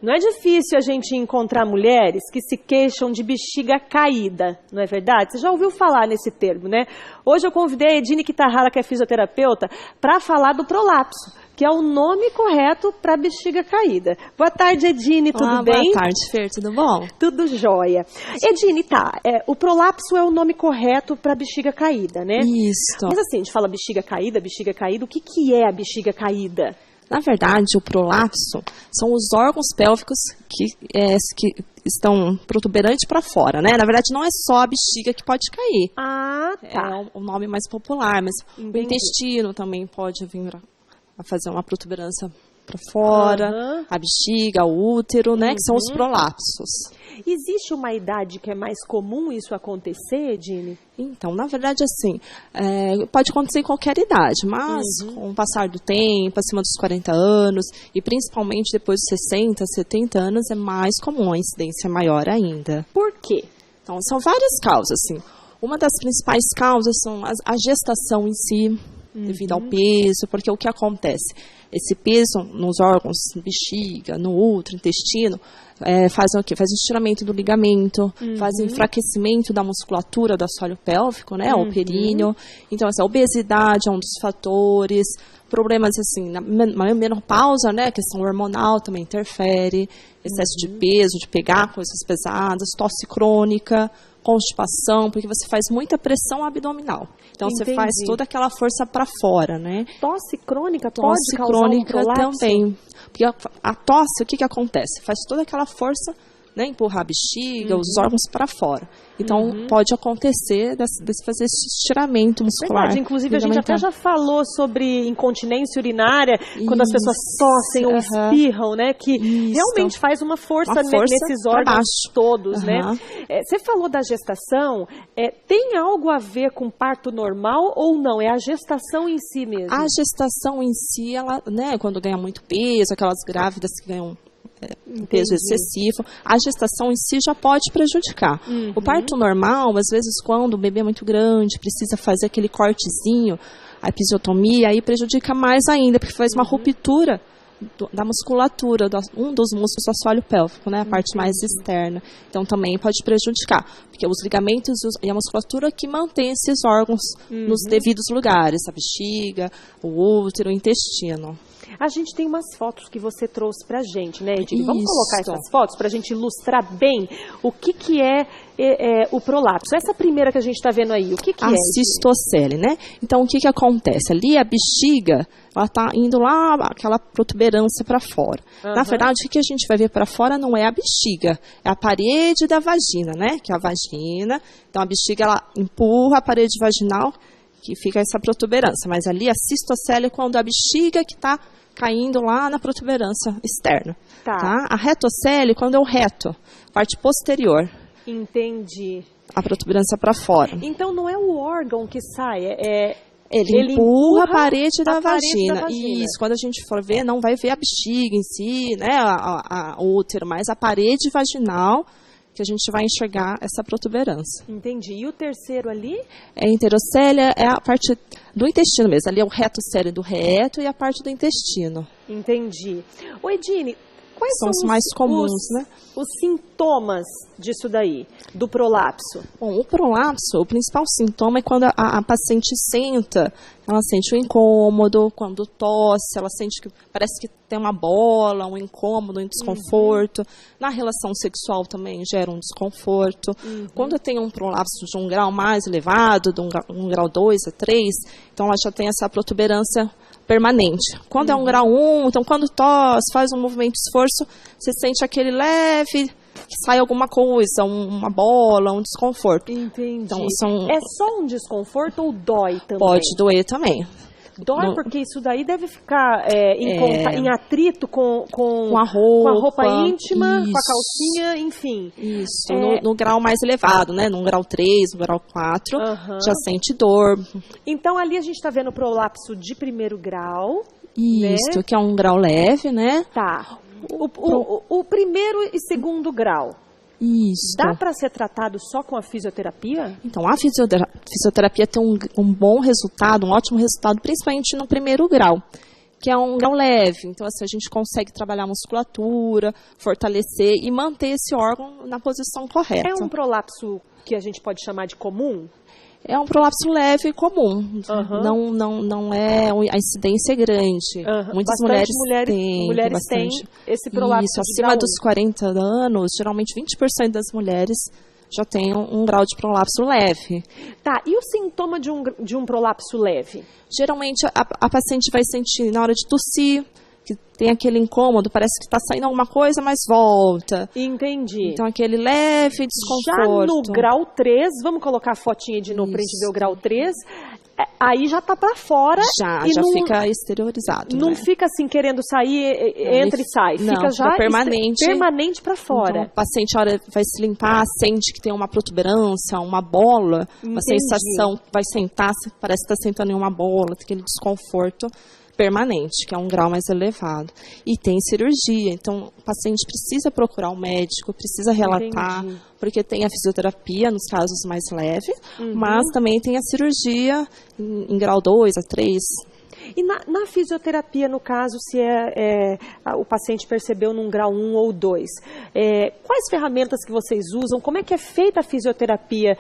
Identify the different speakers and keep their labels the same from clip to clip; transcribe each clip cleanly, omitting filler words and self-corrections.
Speaker 1: Não é difícil a gente encontrar mulheres que se queixam de bexiga caída, não é verdade? Você já ouviu falar nesse termo, né? Hoje eu convidei a Edine Kitahara, que é fisioterapeuta, para falar do prolapso, que é o nome correto para bexiga caída. Boa tarde, Edine, tudo bem?
Speaker 2: Boa tarde, Fer, tudo bom?
Speaker 1: Tudo jóia. Edine, o prolapso é o nome correto para bexiga caída, né?
Speaker 2: Isso.
Speaker 1: Mas assim, a gente fala bexiga caída, o que é a bexiga caída?
Speaker 2: Na verdade, o prolapso são os órgãos pélvicos que estão protuberantes para fora, né? Na verdade, não é só a bexiga que pode cair.
Speaker 1: Ah, tá.
Speaker 2: É o nome mais popular, mas
Speaker 1: Entendi.
Speaker 2: o intestino também pode vir a fazer uma protuberância para fora, a bexiga, o útero, né? Que são os prolapsos.
Speaker 1: Existe uma idade que é mais comum isso acontecer, Edine?
Speaker 2: Então, na verdade, assim, pode acontecer em qualquer idade, mas com o passar do tempo, acima dos 40 anos, e principalmente depois dos 60, 70 anos, é mais comum, a incidência é maior ainda.
Speaker 1: Por quê?
Speaker 2: Então, são várias causas, assim. Uma das principais causas são a gestação em si, devido ao peso, porque o que acontece? Esse peso nos órgãos, bexiga, no útero, intestino, fazem o quê? Faz estiramento do ligamento, faz enfraquecimento da musculatura do assoalho pélvico, né? O períneo. Então, essa obesidade é um dos fatores. Problemas, assim, na menopausa, né? A questão hormonal também interfere. Excesso de peso, de pegar coisas pesadas, tosse crônica, constipação, porque você faz muita pressão abdominal. Então, você faz toda aquela força para fora, né?
Speaker 1: Tosse crônica pode
Speaker 2: Tosse
Speaker 1: causar
Speaker 2: crônica
Speaker 1: um prolapso?
Speaker 2: também. Porque a tosse, o que acontece? Faz toda aquela força, né, empurrar a bexiga, os órgãos para fora. Então, pode acontecer de fazer esse estiramento muscular.
Speaker 1: Verdade, inclusive a gente até já falou sobre incontinência urinária, quando as pessoas tossem ou espirram, né, que realmente faz uma força nesses órgãos todos, né. Você falou da gestação, tem algo a ver com parto normal ou não? É a gestação em si mesmo?
Speaker 2: A gestação em si, ela, né, quando ganha muito peso, aquelas grávidas que ganham peso excessivo, a gestação em si já pode prejudicar. O parto normal, às vezes, quando o bebê é muito grande, precisa fazer aquele cortezinho, a episiotomia, aí prejudica mais ainda, porque faz uma ruptura da musculatura, um dos músculos do assoalho pélvico, né, a parte mais externa. Então, também pode prejudicar, porque os ligamentos e a musculatura que mantém esses órgãos nos devidos lugares, a bexiga, o útero, o intestino.
Speaker 1: A gente tem umas fotos que você trouxe pra gente, né, Edine? Vamos colocar essas fotos pra gente ilustrar bem o que é o prolapso. Essa primeira que a gente tá vendo aí, o que é?
Speaker 2: A cistocele, né? Então, o que acontece? Ali a bexiga, ela tá indo lá, aquela protuberância para fora. Na verdade, o que a gente vai ver para fora não é a bexiga, é a parede da vagina, né? Que é a vagina. Então, a bexiga, ela empurra a parede vaginal, que fica essa protuberância. Mas ali a cistocele é quando a bexiga que está caindo lá na protuberância externa. Tá? A retocele, quando é o reto, parte posterior.
Speaker 1: Entendi.
Speaker 2: A protuberância para fora.
Speaker 1: Então não é o órgão que sai,
Speaker 2: ele empurra a parede da vagina. Isso, quando a gente for ver, não vai ver a bexiga em si, né, o útero, mas a parede vaginal, que a gente vai enxergar essa protuberância.
Speaker 1: Entendi. E o terceiro ali?
Speaker 2: A enterocélia é a parte do intestino mesmo. Ali é o retocélio do reto e a parte do intestino.
Speaker 1: Entendi. Ô, Edine, quais
Speaker 2: são os mais comuns, né?
Speaker 1: Os sintomas disso daí, do prolapso?
Speaker 2: Bom, o prolapso, o principal sintoma é quando a paciente senta, ela sente um incômodo, quando tosse, ela sente que parece que tem uma bola, um incômodo, um desconforto. Na relação sexual também gera um desconforto. Quando tem um prolapso de um grau mais elevado, de um grau 2 a 3, então ela já tem essa protuberância permanente. Quando é um grau 1, então quando tosse, faz um movimento de esforço, você sente aquele leve, que sai alguma coisa, uma bola, um desconforto.
Speaker 1: Entendi.
Speaker 2: Então,
Speaker 1: é só um desconforto ou dói também?
Speaker 2: Pode doer também.
Speaker 1: Dói porque isso daí deve ficar em atrito com a roupa íntima, com a calcinha, enfim.
Speaker 2: Isso, no grau mais elevado, né? No grau 3, no grau 4, já sente dor.
Speaker 1: Então ali a gente está vendo o prolapso de primeiro grau.
Speaker 2: Isso, né? Que é um grau leve, né?
Speaker 1: Tá. O primeiro e segundo grau.
Speaker 2: Isso.
Speaker 1: Dá para ser tratado só com a fisioterapia?
Speaker 2: Então, a fisioterapia tem um bom resultado, um ótimo resultado, principalmente no primeiro grau, que é um grau leve. Então, assim, a gente consegue trabalhar a musculatura, fortalecer e manter esse órgão na posição correta.
Speaker 1: É um prolapso que a gente pode chamar de comum?
Speaker 2: É um prolapso leve e comum. Não é, a incidência é grande. Muitas mulheres têm
Speaker 1: esse prolapso.
Speaker 2: Isso, acima dos 40 anos, geralmente 20% das mulheres já tem um grau de prolapso leve.
Speaker 1: Tá, e o sintoma de um prolapso leve?
Speaker 2: Geralmente a paciente vai sentir na hora de tossir, que tem aquele incômodo, parece que está saindo alguma coisa, mas volta.
Speaker 1: Entendi.
Speaker 2: Então, aquele leve desconforto.
Speaker 1: Já no grau 3, vamos colocar a fotinha de novo para a gente ver o grau 3, aí já está para fora.
Speaker 2: Já fica exteriorizado.
Speaker 1: Não fica assim, querendo sair, entra e sai. Fica já permanente para fora.
Speaker 2: Então, o paciente, a hora vai se limpar, sente que tem uma protuberância, uma bola, uma sensação, vai sentar, parece que está sentando em uma bola, aquele desconforto permanente, que é um grau mais elevado. E tem cirurgia, então o paciente precisa procurar um médico, precisa relatar, porque tem a fisioterapia nos casos mais leves, mas também tem a cirurgia em grau 2 a 3.
Speaker 1: E na fisioterapia, no caso, se o paciente percebeu num grau 1 ou 2, quais ferramentas que vocês usam? Como é que é feita a fisioterapia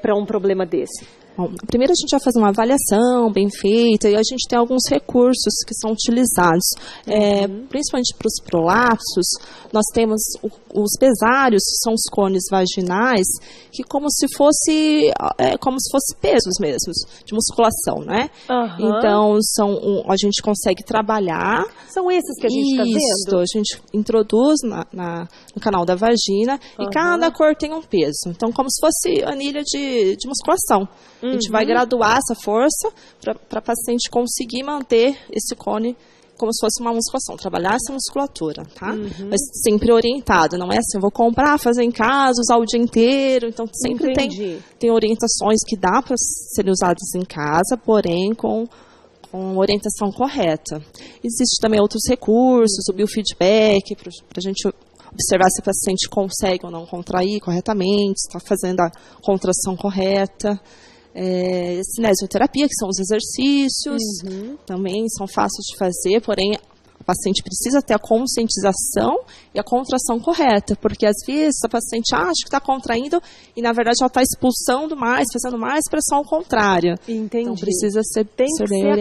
Speaker 1: para um problema desse?
Speaker 2: Bom, primeiro a gente vai fazer uma avaliação bem feita e a gente tem alguns recursos que são utilizados, principalmente para os prolapsos. Nós temos os pesários, são os cones vaginais, que como se fosse pesos mesmo, de musculação, né? Então, a gente consegue trabalhar.
Speaker 1: São esses que a gente está vendo?
Speaker 2: A gente introduz no canal da vagina e cada cor tem um peso. Então, como se fosse anilha de musculação. A gente vai graduar essa força para a paciente conseguir manter esse cone como se fosse uma musculação, trabalhar essa musculatura, tá? Mas sempre orientado, não é assim, eu vou comprar, fazer em casa, usar o dia inteiro, então sempre tem orientações que dá para serem usadas em casa, porém com orientação correta. Existem também outros recursos, o biofeedback, para a gente observar se a paciente consegue ou não contrair corretamente, se está fazendo a contração correta. Cinesioterapia, que são os exercícios, também são fáceis de fazer, porém o paciente precisa ter a conscientização e a contração correta, porque às vezes a paciente acha que está contraindo e na verdade ela está expulsando mais, fazendo mais pressão contrária.
Speaker 1: Então
Speaker 2: precisa ser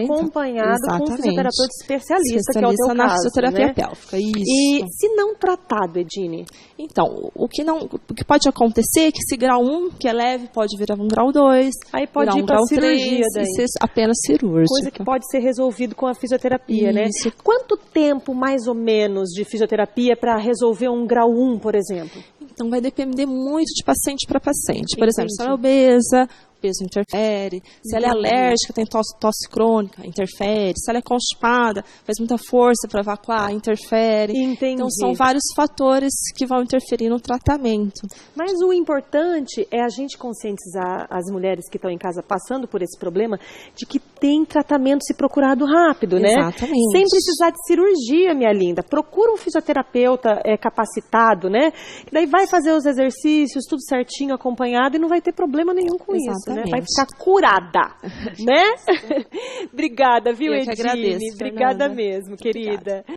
Speaker 1: acompanhado com um fisioterapeuta especialista, que é o teu
Speaker 2: na
Speaker 1: caso,
Speaker 2: fisioterapia
Speaker 1: né?
Speaker 2: pélvica. Isso.
Speaker 1: E se não tratado, Edine?
Speaker 2: Então, o que pode acontecer é que esse grau 1, que é leve, pode virar um grau 2,
Speaker 1: aí pode ir para cirurgia
Speaker 2: 3, e ser apenas cirúrgica.
Speaker 1: Coisa que pode ser resolvido com a fisioterapia, né? Quanto tempo, mais ou menos, de fisioterapia para resolver um grau 1, por exemplo?
Speaker 2: Então, vai depender muito de paciente para paciente. Por exemplo, se ela é obesa, o peso interfere. Se ela é alérgica, tem tosse crônica, interfere. Se ela é constipada, faz muita força para evacuar, interfere. Então, são vários fatores que vão interferir no tratamento.
Speaker 1: Mas o importante é a gente conscientizar as mulheres que estão em casa passando por esse problema de que tem tratamento se procurado rápido, né?
Speaker 2: Exatamente.
Speaker 1: Sem precisar de cirurgia, minha linda. Procura um fisioterapeuta capacitado, né? Que daí vai fazer os exercícios, tudo certinho, acompanhado e não vai ter problema nenhum com isso. Né? Vai ficar curada, né? Obrigada, viu, Edine?
Speaker 2: Eu que agradeço,
Speaker 1: Obrigada
Speaker 2: Fernanda.
Speaker 1: mesmo, querida. Obrigada.